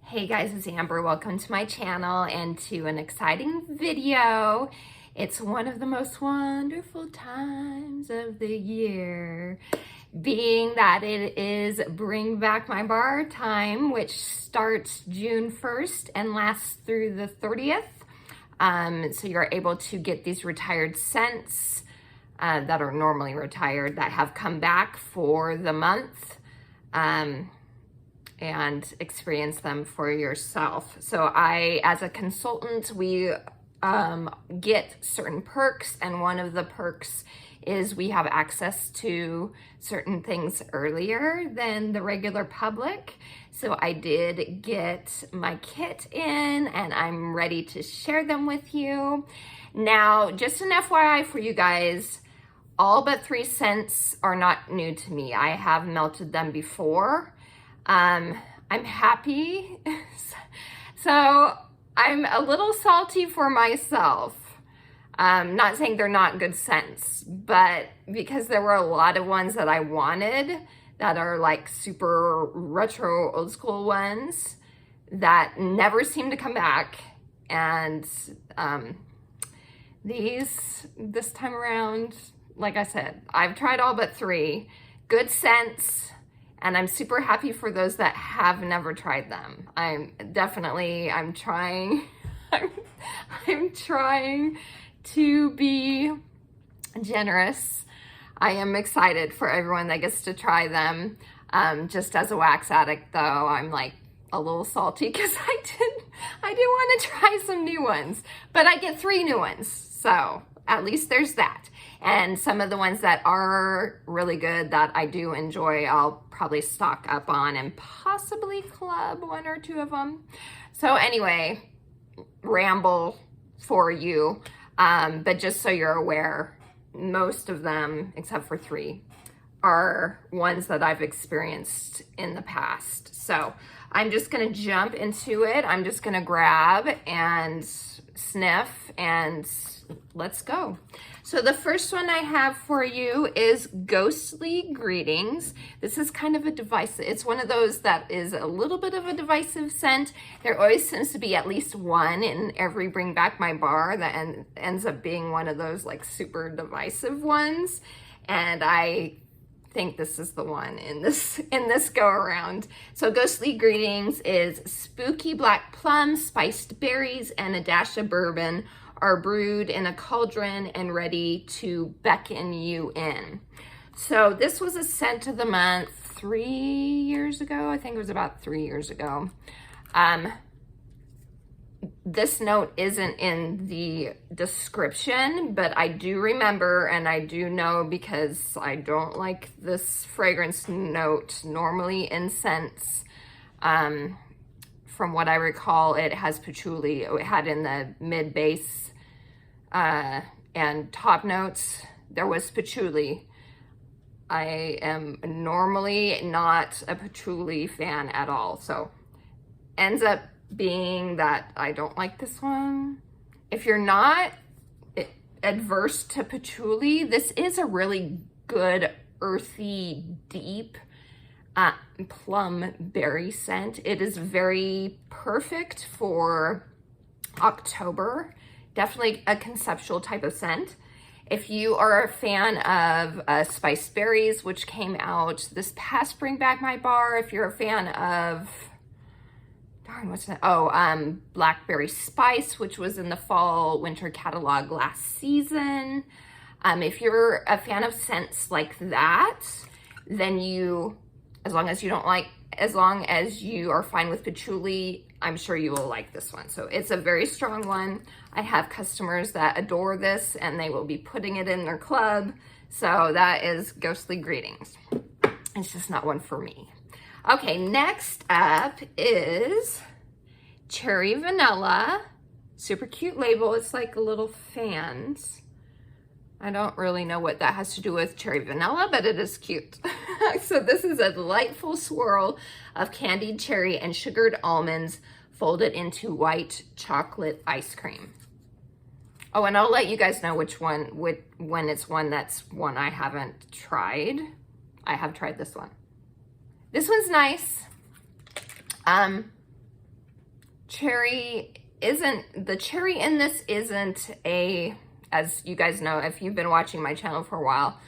Hey guys, it's Amber. Welcome to my channel and to an exciting video. It's one of the most wonderful times of the year, being that it is Bring Back My Bar time, which starts June 1st and lasts through the 30th. So you're able to get these retired scents that are normally retired that have come back for the month. And experience them for yourself. So as a consultant, we get certain perks, and one of the perks is we have access to certain things earlier than the regular public. So I did get my kit in and I'm ready to share them with you. Now, just an FYI for you guys, all but 3 scents are not new to me. I have melted them before. I'm happy. So I'm a little salty for myself. Not saying they're not good scents, but because there were a lot of ones that I wanted that are like super retro old school ones that never seem to come back. And this time around, like I said, I've tried all but 3 good scents. And I'm super happy for those that have never tried them. I'm trying, I'm trying to be generous. I am excited for everyone that gets to try them. Just as a wax addict though, I'm like a little salty because I did want to try some new ones, but I get 3 new ones. So at least there's that. And some of the ones that are really good that I do enjoy, I'll probably stock up on and possibly club 1 or 2 of them. So anyway, ramble for you. But just so you're aware, most of them, except for 3, are ones that I've experienced in the past. So I'm just gonna jump into it. I'm just gonna grab and sniff and let's go. So the first one I have for you is Ghostly Greetings. This is kind of a divisive, it's one of those that is a little bit of a divisive scent. There always seems to be at least one in every Bring Back My Bar that ends up being one of those like super divisive ones. And I think this is the one in this go around. So Ghostly Greetings is spooky black plum, spiced berries, and a dash of bourbon are brewed in a cauldron and ready to beckon you in. So this was a scent of the month 3 years ago. I think it was about 3 years ago. This note isn't in the description, but I do remember and I do know because I don't like this fragrance note normally in scents. From what I recall, it has patchouli. It had in the mid base and top notes, there was patchouli. I am normally not a patchouli fan at all. So ends up being that I don't like this one. If you're not adverse to patchouli, this is a really good earthy, deep plum berry scent. It is very perfect for October. Definitely a conceptual type of scent. If you are a fan of spiced berries, which came out this past Bring Back My Bar, if you're a fan of, darn, what's that? Oh, Blackberry Spice, which was in the fall winter catalog last season. If you're a fan of scents like that, then as long as you are fine with patchouli, I'm sure you will like this one. So it's a very strong one. I have customers that adore this and they will be putting it in their club. So that is Ghostly Greetings. It's just not one for me. Okay, next up is Cherry Vanilla. Super cute label. It's like a little fans. I don't really know what that has to do with Cherry Vanilla, but it is cute. So this is a delightful swirl of candied cherry and sugared almonds folded into white chocolate ice cream. Oh, and I'll let you guys know which one, when it's one that's one I haven't tried. I have tried this one. This one's nice. cherry the cherry in this isn't as you guys know, if you've been watching my channel for a while,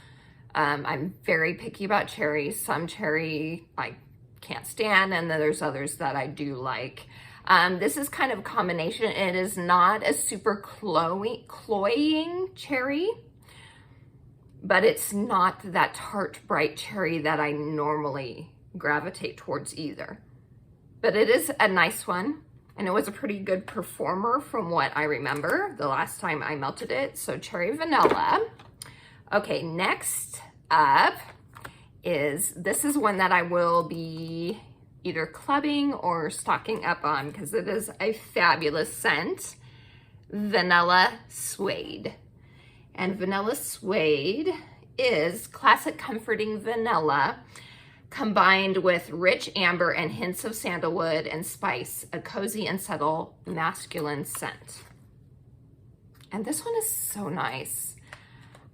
I'm very picky about cherries. Some cherry I can't stand, and then there's others that I do like. This is kind of a combination. It is not a super cloying cherry, but it's not that tart, bright cherry that I normally gravitate towards either. But it is a nice one, and it was a pretty good performer from what I remember the last time I melted it. So cherry vanilla. Okay, next up this is one that I will be either clubbing or stocking up on because it is a fabulous scent. Vanilla Suede. And Vanilla Suede is classic comforting vanilla combined with rich amber and hints of sandalwood and spice, a cozy and subtle masculine scent. And this one is so nice.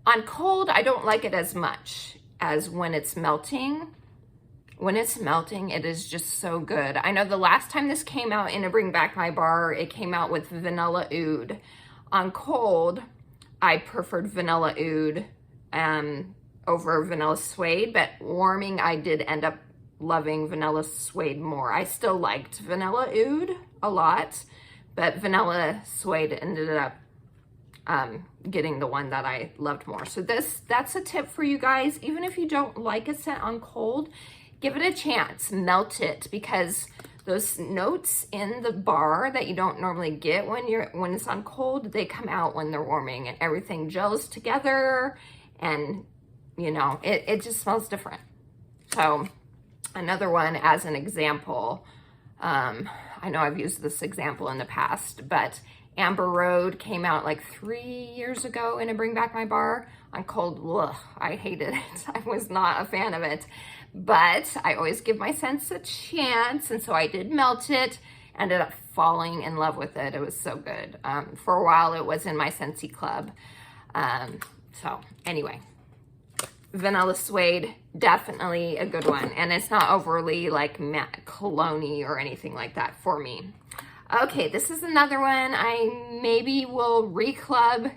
On cold, I don't like it as much as when it's melting. When it's melting, it is just so good. I know the last time this came out in a Bring Back My Bar, it came out with Vanilla Oud. On cold, I preferred Vanilla Oud over Vanilla Suede, but warming, I did end up loving Vanilla Suede more. I still liked Vanilla Oud a lot, but Vanilla Suede ended up getting the one that I loved more. So that's a tip for you guys. Even if you don't like a scent on cold, give it a chance, melt it, because those notes in the bar that you don't normally get when it's on cold, they come out when they're warming, and everything gels together, and you know, it just smells different. So another one as an example, I know I've used this example in the past, but Amber Road came out like 3 years ago in a Bring Back My Bar. On cold, ugh, I hated it. I was not a fan of it. But I always give my scents a chance, and so I did melt it, ended up falling in love with it. It was so good. For a while, it was in my Scentsy club. So anyway, Vanilla Suede, definitely a good one. And it's not overly like matte cologne-y or anything like that for me. Okay, this is another one I maybe will reclub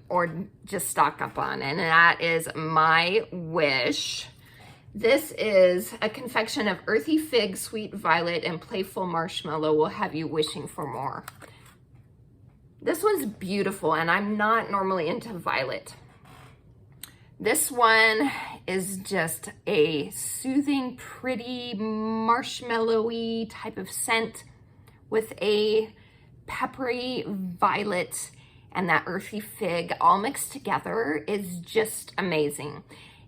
or just stock up on, and that is My Wish. This is a confection of earthy fig, sweet violet, and playful marshmallow will have you wishing for more. This one's beautiful, and I'm not normally into violet. This one is just a soothing, pretty, marshmallowy type of scent with a peppery violet and that earthy fig all mixed together is just amazing.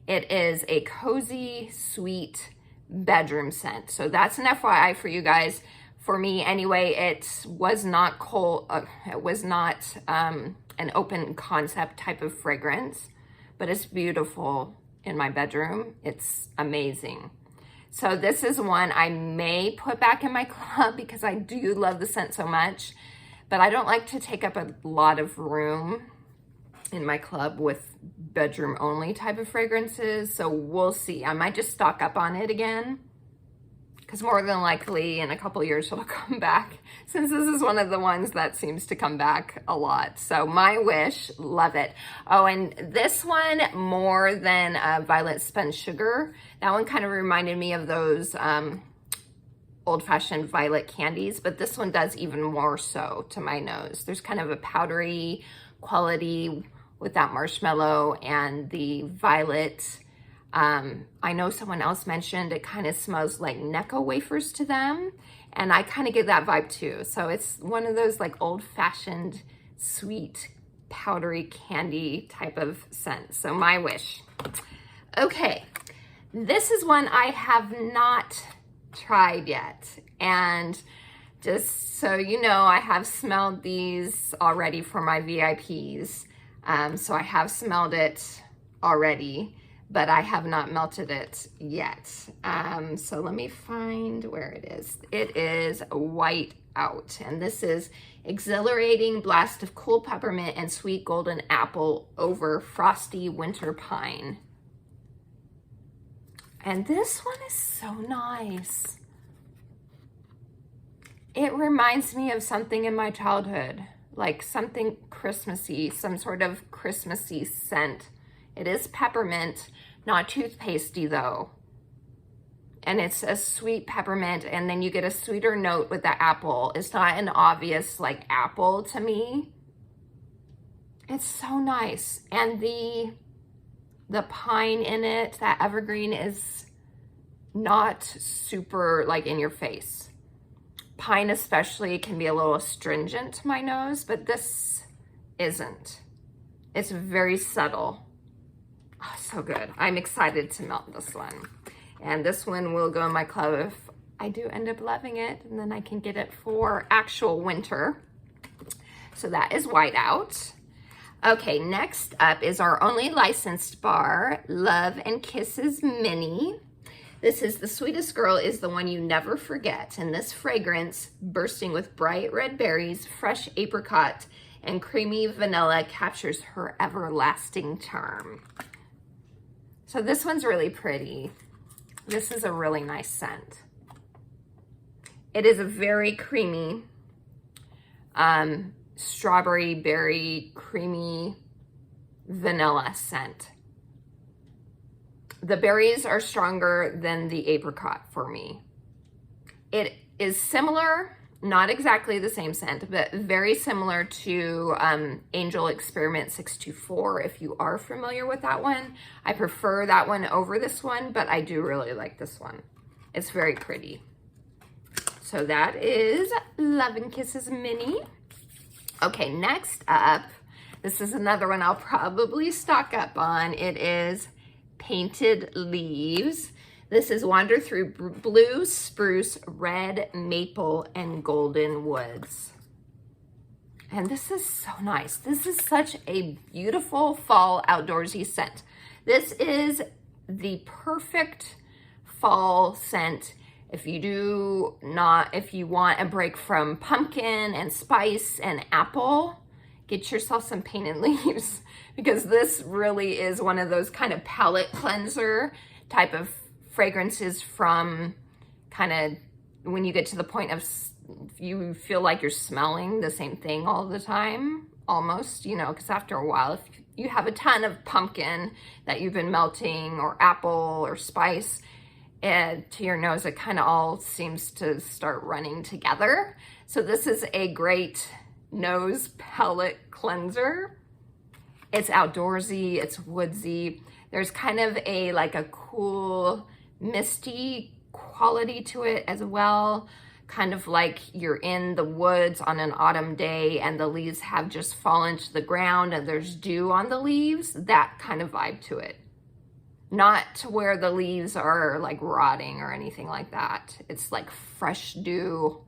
It is a cozy, sweet bedroom scent. So that's an FYI for you guys. For me anyway, it was not cold. It was not an open concept type of fragrance, but it's beautiful in my bedroom. It's amazing. So this is one I may put back in my club because I do love the scent so much, but I don't like to take up a lot of room in my club with bedroom only type of fragrances. So we'll see. I might just stock up on it again because more than likely in a couple years it'll come back, since this is one of the ones that seems to come back a lot. So My Wish, love it. Oh, and this one, more than Violet Spun Sugar, that one kind of reminded me of those old-fashioned violet candies, but this one does even more so to my nose. There's kind of a powdery quality with that marshmallow and the violet. I know someone else mentioned it kind of smells like Necco wafers to them, and I kind of get that vibe too. So it's one of those like old-fashioned sweet powdery candy type of scent. So My Wish. Okay, this is one I have not tried yet, and just so you know, I have smelled these already for my VIPs. So I have smelled it already, but I have not melted it yet. So let me find where it is. It is White Out, and this is exhilarating blast of cool peppermint and sweet golden apple over frosty winter pine. And this one is so nice. It reminds me of something in my childhood, like something Christmassy, some sort of Christmassy scent. It is peppermint, not toothpastey though. And it's a sweet peppermint, and then you get a sweeter note with the apple. It's not an obvious like apple to me. It's so nice. And the pine in it, that evergreen, is not super like in your face. Pine especially can be a little astringent to my nose, but this isn't. It's very subtle. Oh, so good. I'm excited to melt this one. And this one will go in my club if I do end up loving it, and then I can get it for actual winter. So that is white out. Okay, next up is our only licensed bar, Love and Kisses Minnie. This is The Sweetest Girl is the One You Never Forget. And this fragrance, bursting with bright red berries, fresh apricot, and creamy vanilla, captures her everlasting charm. So this one's really pretty. This is a really nice scent. It is a very creamy, strawberry, berry, creamy vanilla scent. The berries are stronger than the apricot for me. It is similar, not exactly the same scent, but very similar to Angel Experiment 624, if you are familiar with that one. I prefer that one over this one, but I do really like this one. It's very pretty. So that is Love and Kisses Minnie. Okay, next up, this is another one I'll probably stock up on. It is Painted Leaves. This is Wander Through Blue, Spruce, Red, Maple, and Golden Woods. And this is so nice. This is such a beautiful fall outdoorsy scent. This is the perfect fall scent if you want a break from pumpkin and spice and apple. Get yourself some Painted Leaves, because this really is one of those kind of palate cleanser type of fragrances from kind of when you get to the point of you feel like you're smelling the same thing all the time, almost, you know, because after a while, if you have a ton of pumpkin that you've been melting, or apple or spice, and to your nose, it kind of all seems to start running together. So this is a great nose palette cleanser. It's outdoorsy, it's woodsy. There's kind of a like a cool misty quality to it as well, kind of like you're in the woods on an autumn day and the leaves have just fallen to the ground and there's dew on the leaves, that kind of vibe to it. Not to where the leaves are like rotting or anything like that. It's like fresh dew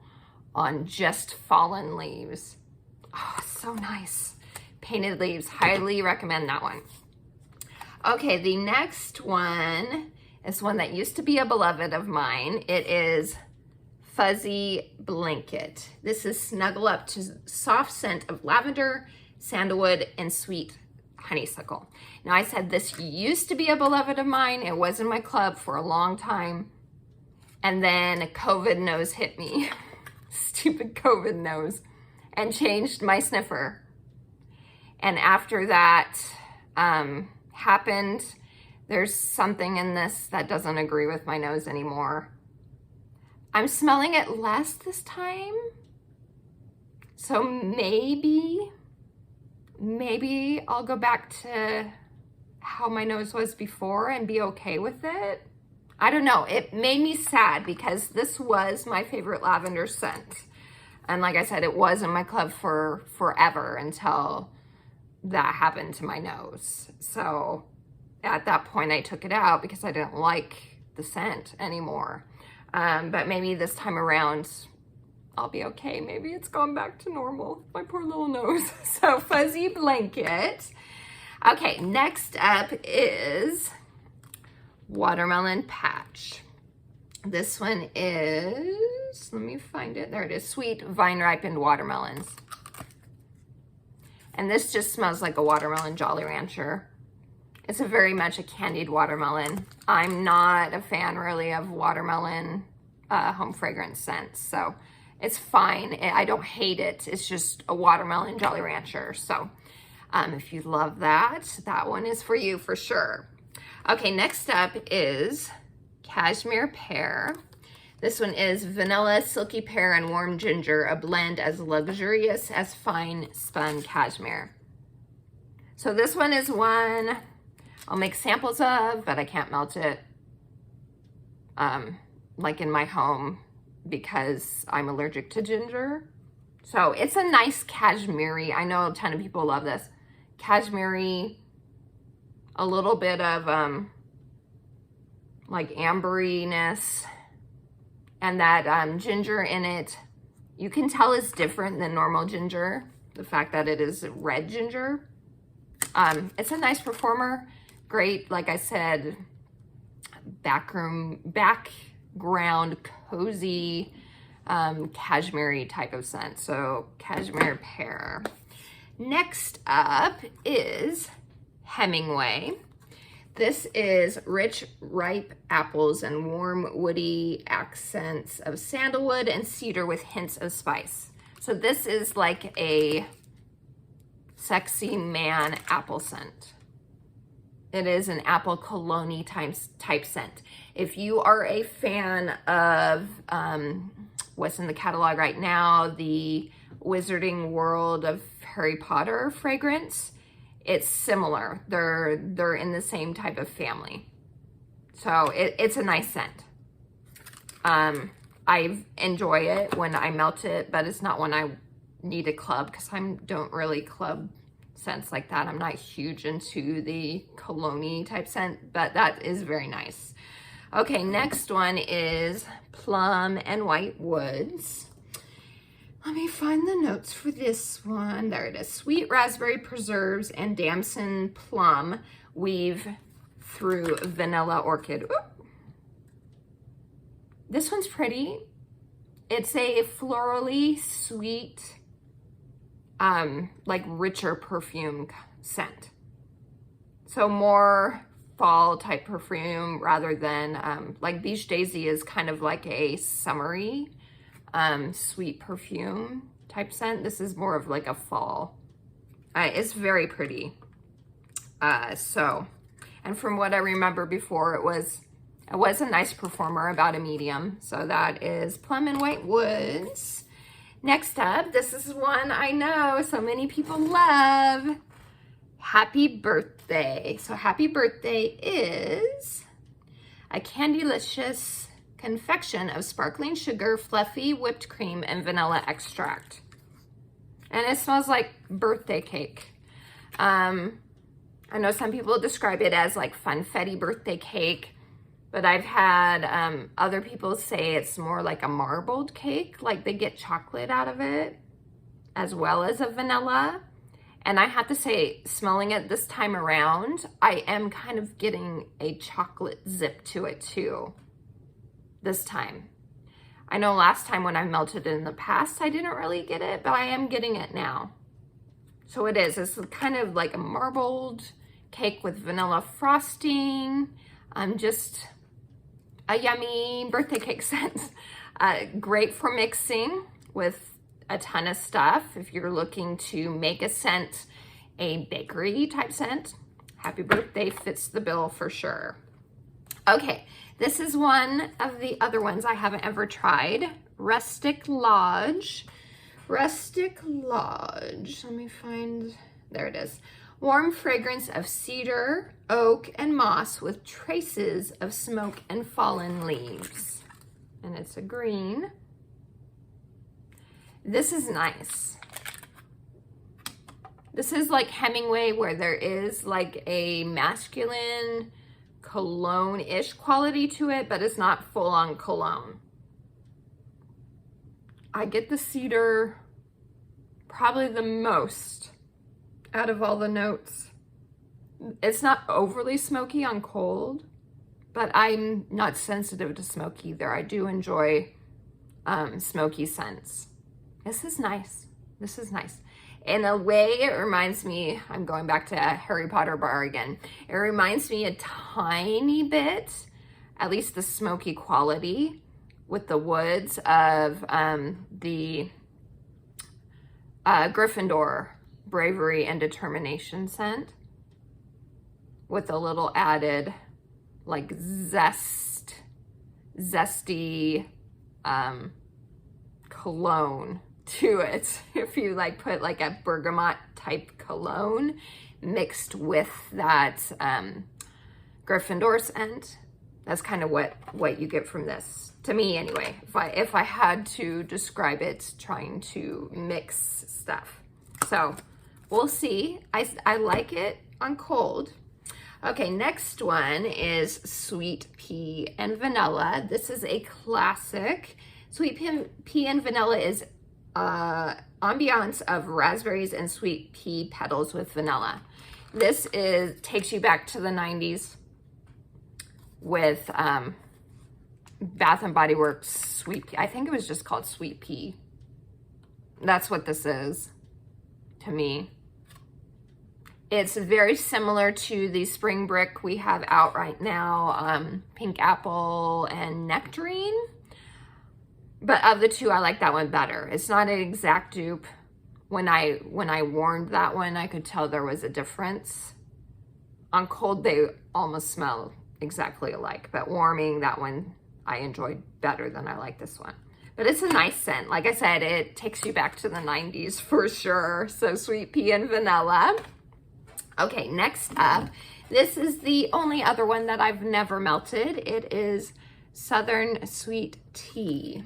on just fallen leaves. Oh, so nice. Painted Leaves, highly recommend that one. Okay, the next one is one that used to be a beloved of mine. It is Fuzzy Blanket. This is Snuggle Up to soft scent of lavender, sandalwood, and sweet honeysuckle. Now, I said this used to be a beloved of mine. It was in my club for a long time. And then COVID nose hit me. Stupid COVID nose. And changed my sniffer. And after that happened, there's something in this that doesn't agree with my nose anymore. I'm smelling it less this time. So maybe I'll go back to how my nose was before and be okay with it. I don't know. It made me sad because this was my favorite lavender scent. And like I said, it was in my club for forever until that happened to my nose. So at that point I took it out because I didn't like the scent anymore. But maybe this time around I'll be okay. Maybe it's gone back to normal. My poor little nose. So Fuzzy Blanket. Okay, next up is Watermelon Patch. This one is, let me find it. There it is. Sweet Vine Ripened Watermelons. And this just smells like a watermelon Jolly Rancher. It's very much a candied watermelon. I'm not a fan really of watermelon home fragrance scents. So It's fine. I don't hate it. It's just a watermelon Jolly Rancher. So if you love that, that one is for you for sure. Okay, next up is Cashmere Pear. This one is vanilla, silky pear, and warm ginger, a blend as luxurious as fine spun cashmere. So this one is one I'll make samples of, but I can't melt it like in my home because I'm allergic to ginger. So it's a nice cashmere. I know a ton of people love this. Cashmere, a little bit of like amberiness, and that ginger in it, you can tell is different than normal ginger. The fact that it is red ginger. It's a nice performer. Great, like I said, background cozy cashmere type of scent. So Cashmere Pear. Next up is Hemingway. This is rich, ripe apples and warm, woody accents of sandalwood and cedar with hints of spice. So this is like a sexy man apple scent. It is an apple cologne type scent. If you are a fan of what's in the catalog right now, the Wizarding World of Harry Potter fragrance, it's similar. They're in the same type of family. So it's a nice scent. I enjoy it when I melt it, but it's not when I need to club because I don't really club scents like that. I'm not huge into the cologne type scent, but that is very nice. Okay, next one is Plum and White Woods. Let me find the notes for this one. There it is. Sweet raspberry preserves and damson plum weave through vanilla orchid. Ooh. This one's pretty. It's a florally sweet, like richer perfume scent. So more fall type perfume rather than like Beach Daisy is kind of like a summery sweet perfume type scent. This is more of like a fall. It's very pretty. And from what I remember before, it was a nice performer, about a medium. So that is Plum and White Woods. Next up, this is one I know so many people love. Happy Birthday. So Happy Birthday is a candylicious confection of sparkling sugar, fluffy whipped cream, and vanilla extract. And it smells like birthday cake. I know some people describe it as like funfetti birthday cake, but I've had other people say it's more like a marbled cake, like they get chocolate out of it as well as a vanilla. And I have to say, smelling it this time around, I am kind of getting a chocolate zip to it too. This time. I know last time when I melted it in the past, I didn't really get it, but I am getting it now. So it's kind of like a marbled cake with vanilla frosting. Just a yummy birthday cake scent. Great for mixing with a ton of stuff. If you're looking to make a scent, a bakery type scent, Happy Birthday fits the bill for sure. Okay. This is one of the other ones I haven't ever tried. Rustic Lodge. Rustic Lodge. Let me find, there it is. Warm fragrance of cedar, oak, and moss with traces of smoke and fallen leaves. And it's a green. This is nice. This is like Hemingway, where there is like a masculine cologne-ish quality to it, but it's not full-on cologne. I get the cedar probably the most out of all the notes. It's not overly smoky on cold, but I'm not sensitive to smoke either. I do enjoy smoky scents. This is nice. This is nice. In a way, it reminds me, I'm going back to Harry Potter bar again. It reminds me a tiny bit, at least the smoky quality, with the woods of the Gryffindor Bravery and Determination scent, with a little added like zesty cologne to it. If you like put like a bergamot type cologne mixed with that Gryffindor scent, that's kind of what you get from this, to me anyway, if I had to describe it, trying to mix stuff. So we'll see. I like it on cold. Okay, next one is Sweet Pea and Vanilla. This is a classic. Sweet Pea and Vanilla is ambiance of raspberries and sweet pea petals with vanilla. This takes you back to the 90s with Bath and Body Works Sweet Pea. I think it was just called Sweet Pea. That's what this is to me. It's very similar to the Spring Brick we have out right now, Pink Apple and Nectarine. But of the two, I like that one better. It's not an exact dupe. When I warmed that one, I could tell there was a difference. On cold, they almost smell exactly alike. But warming, that one I enjoyed better than I like this one. But it's a nice scent. Like I said, it takes you back to the 90s for sure. So Sweet Pea and Vanilla. Okay, next up, this is the only other one that I've never melted. It is Southern Sweet Tea.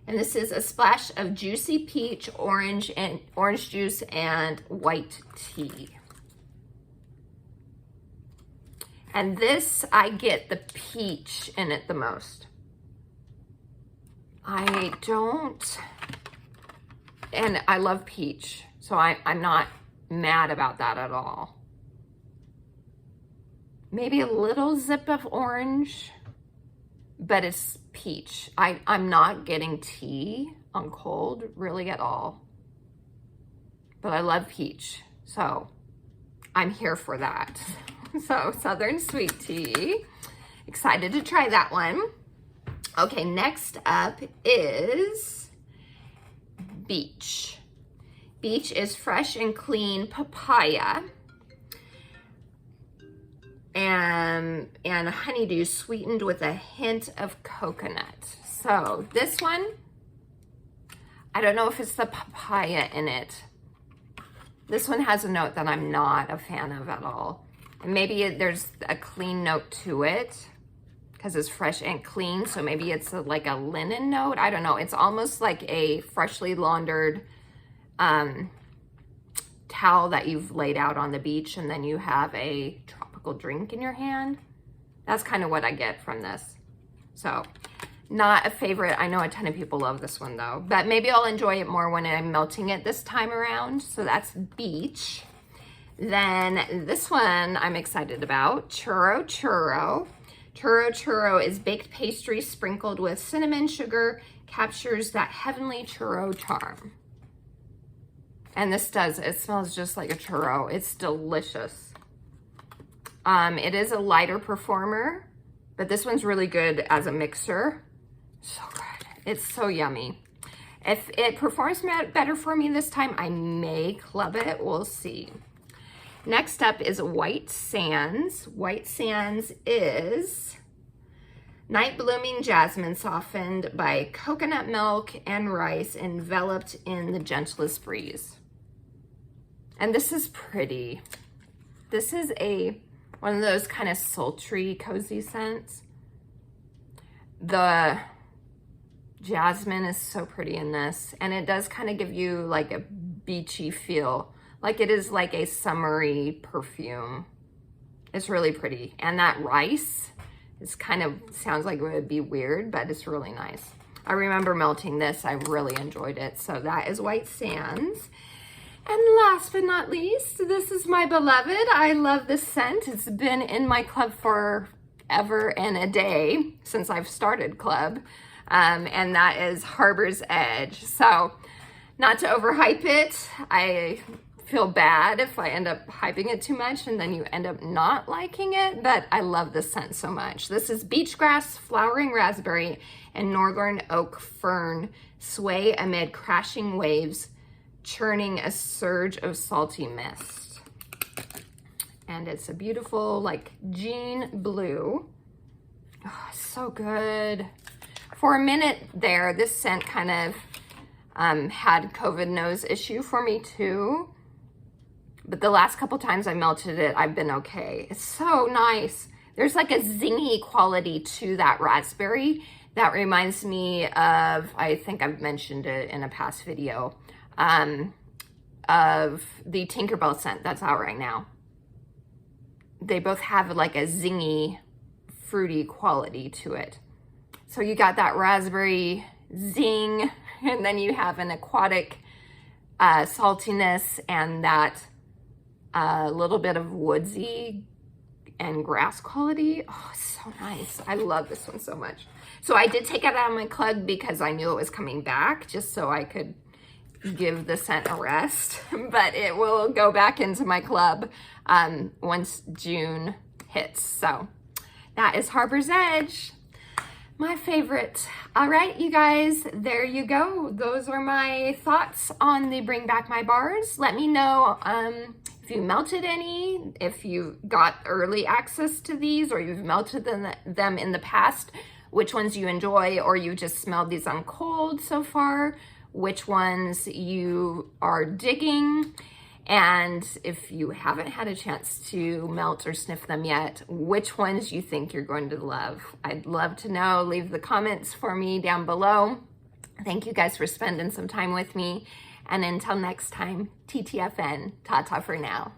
And this is a splash of juicy peach, orange juice, and white tea. And this, I get the peach in it the most. I don't, and I love peach, so I'm not mad about that at all. Maybe a little zip of orange, but it's peach. I'm not getting tea on cold really at all, but I love peach, so I'm here for that. So Southern Sweet Tea, excited to try that one. Okay, next up is Beach. Beach is fresh and clean papaya and honeydew sweetened with a hint of coconut. So this one, I don't know if it's the papaya in it. This one has a note that I'm not a fan of at all. And maybe there's a clean note to it because it's fresh and clean. So maybe it's like a linen note. I don't know. It's almost like a freshly laundered towel that you've laid out on the beach, and then you have a tropical drink in your hand. That's kind of what I get from this. So not a favorite. I know a ton of people love this one though, but maybe I'll enjoy it more when I'm melting it this time around. So that's Beach. Then this one I'm excited about, Churro Churro. Churro is baked pastry sprinkled with cinnamon sugar, captures that heavenly churro charm. And this does, it smells just like a churro. It's delicious. It is a lighter performer, but this one's really good as a mixer. So good. It's so yummy. If it performs better for me this time, I may club it. We'll see. Next up is White Sands. White Sands is night blooming jasmine softened by coconut milk and rice enveloped in the gentlest breeze. And this is pretty. This is one of those kind of sultry, cozy scents. The jasmine is so pretty in this, and it does kind of give you like a beachy feel. Like it is like a summery perfume. It's really pretty. And that rice is kind of, sounds like it would be weird, but it's really nice. I remember melting this. I really enjoyed it. So that is White Sands. And last but not least, this is my beloved. I love this scent. It's been in my club forever and a day since I've started club. And that is Harbor's Edge. So not to overhype it, I feel bad if I end up hyping it too much and then you end up not liking it, but I love this scent so much. This is Beach Grass, Flowering Raspberry, and Northern Oak Fern sway amid crashing waves, churning a surge of salty mist. And it's a beautiful, like, jean blue. Oh, so good. For a minute there, this scent kind of had COVID nose issue for me too. But the last couple times I melted it, I've been okay. It's so nice. There's like a zingy quality to that raspberry that reminds me of, I think I've mentioned it in a past video, of the Tinkerbell scent that's out right now. They both have like a zingy, fruity quality to it. So you got that raspberry zing, and then you have an aquatic saltiness and that little bit of woodsy and grass quality. Oh, so nice. I love this one so much. So I did take it out of my club because I knew it was coming back, just so I could give the scent a rest. But it will go back into my club once June hits. So that is Harbor's Edge, my favorite. All right, you guys, there you go. Those are my thoughts on the Bring Back My Bars. Let me know if you melted any, if you got early access to these, or you've melted them in the past, which ones you enjoy, or you just smelled these on cold so far, which ones you are digging. And if you haven't had a chance to melt or sniff them yet, which ones you think you're going to love. I'd love to know. Leave the comments for me down below. Thank you guys for spending some time with me. And until next time, TTFN, ta-ta for now.